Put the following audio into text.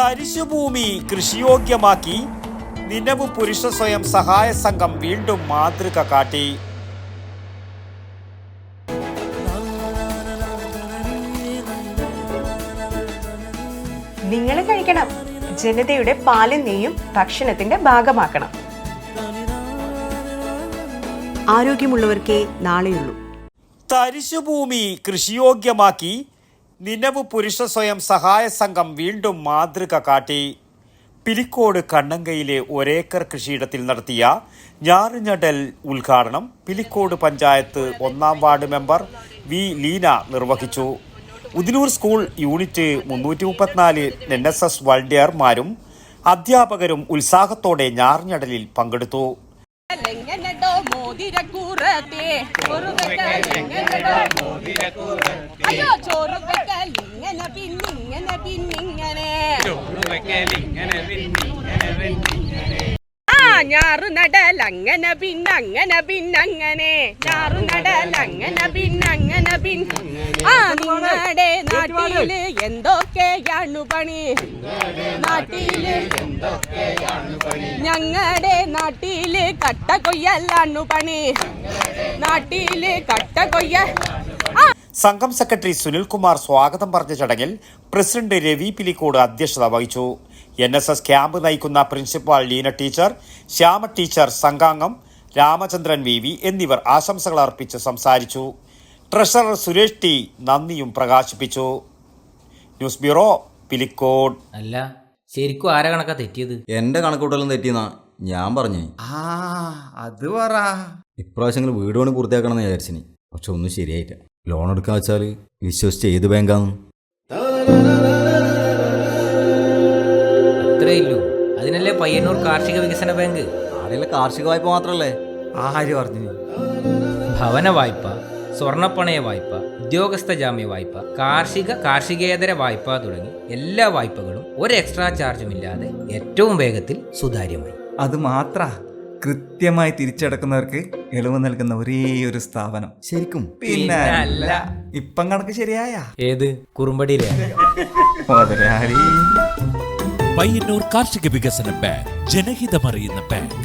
തരിശുഭൂമി കൃഷിയോഗ്യമാക്കി നിലവ് പുരുഷ സ്വയം സഹായ സംഘം വീണ്ടും മാതൃക കാട്ടി. നിങ്ങൾ കഴിക്കണം, ജനതയുടെ പാലും നെയ്യും ഭക്ഷണത്തിന്റെ ഭാഗമാക്കണം. ആരോഗ്യമുള്ളവർക്കേ നാളെയുള്ളൂ. തരിശുഭൂമി കൃഷിയോഗ്യമാക്കി നിലവ് പുരുഷ സ്വയം സഹായ സംഘം വീണ്ടും മാതൃക കാട്ടി. പിലിക്കോട് കണ്ണങ്കയിലെ ഒരേക്കർ കൃഷിയിടത്തിൽ നടത്തിയ ഞാറുനടൽ ഉദ്ഘാടനം പിലിക്കോട് പഞ്ചായത്ത് 1-ാം വാർഡ് മെമ്പർ വി ലീന നിർവഹിച്ചു. ഉദിനൂർ സ്കൂൾ യൂണിറ്റ് 334 NSS വളണ്ടിയർമാരും അധ്യാപകരും ഉത്സാഹത്തോടെ ഞാറുനടലിൽ പങ്കെടുത്തു. ഞാറുനടലങ്ങനെ പിന്നങ്ങനെ ഞാറുനടലങ്ങനെ പിന്നങ്ങനെ നിങ്ങളുടെ നാട്ടില് എന്തൊക്കെയാണു പണി? ഞങ്ങളുടെ നാട്ടില് കട്ട കൊയ്യലാണു പണി. നാട്ടില് കട്ട കൊയ്യ. സംഘം സെക്രട്ടറി സുനിൽകുമാർ സ്വാഗതം പറഞ്ഞ ചടങ്ങിൽ പ്രസിഡന്റ് രവി പിലിക്കോട് അധ്യക്ഷത വഹിച്ചു. NSS ക്യാമ്പ് നയിക്കുന്ന principal Leena teacher, Shyama teacher, സംഘാംഗം രാമചന്ദ്രൻ VV എന്നിവർ ആശംസകൾ അർപ്പിച്ച് സംസാരിച്ചു. ട്രഷറർ സുരേഷ് T നന്ദിയും പ്രകാശിപ്പിച്ചു. News bureau, Pilicode. അല്ല, ശരിക്കും ആരാ കണക്കാ തെറ്റിയത്? എന്റെ കണക്കൂട്ടലും തെറ്റിയെന്നാ ഞാൻ പറഞ്ഞു. അത് പറ. ഇപ്രാവശ്യം വീട് പണി പൂർത്തിയാക്കണമെന്ന് വിചാരിച്ചിനി. പക്ഷെ ഒന്നും ശരിയായില്ല. ലോൺ എടുക്കാൻ വെച്ചാൽ വിശ്വസിച്ച് ഏത് ബാങ്കാന്ന്? അത്രേ ഇല്ലൂ. അതിനല്ലേ പയ്യന്നൂർ കാർഷിക വികസന ബാങ്ക്. ആടെയുള്ള കാർഷിക വായ്പ മാത്രല്ലേ? ആര് പറഞ്ഞു? ഭവന വായ്പ, സ്വർണ്ണപ്പണയ വായ്പ, ഉദ്യോഗസ്ഥ ജാമ്യ വായ്പ, കാർഷികേതര വായ്പ തുടങ്ങി എല്ലാ വായ്പകളും ഒരു എക്സ്ട്രാ ചാർജും ഇല്ലാതെ ഏറ്റവും വേഗത്തിൽ സുതാര്യമായി. അത് മാത്ര കൃത്യമായി തിരിച്ചടക്കുന്നവർക്ക് ഇളവ് നൽകുന്ന ഒരേ ഒരു സ്ഥാപനം. ശരിക്കും? പിന്നെ അല്ല. ഇപ്പം കണക്ക് ശരിയായ ഏത് കുറുമ്പടിയിലെ പയ്യന്നൂർ കാർഷിക വികസന ബാങ്ക്, ജനഹിതമറിയുന്ന ബാങ്ക്.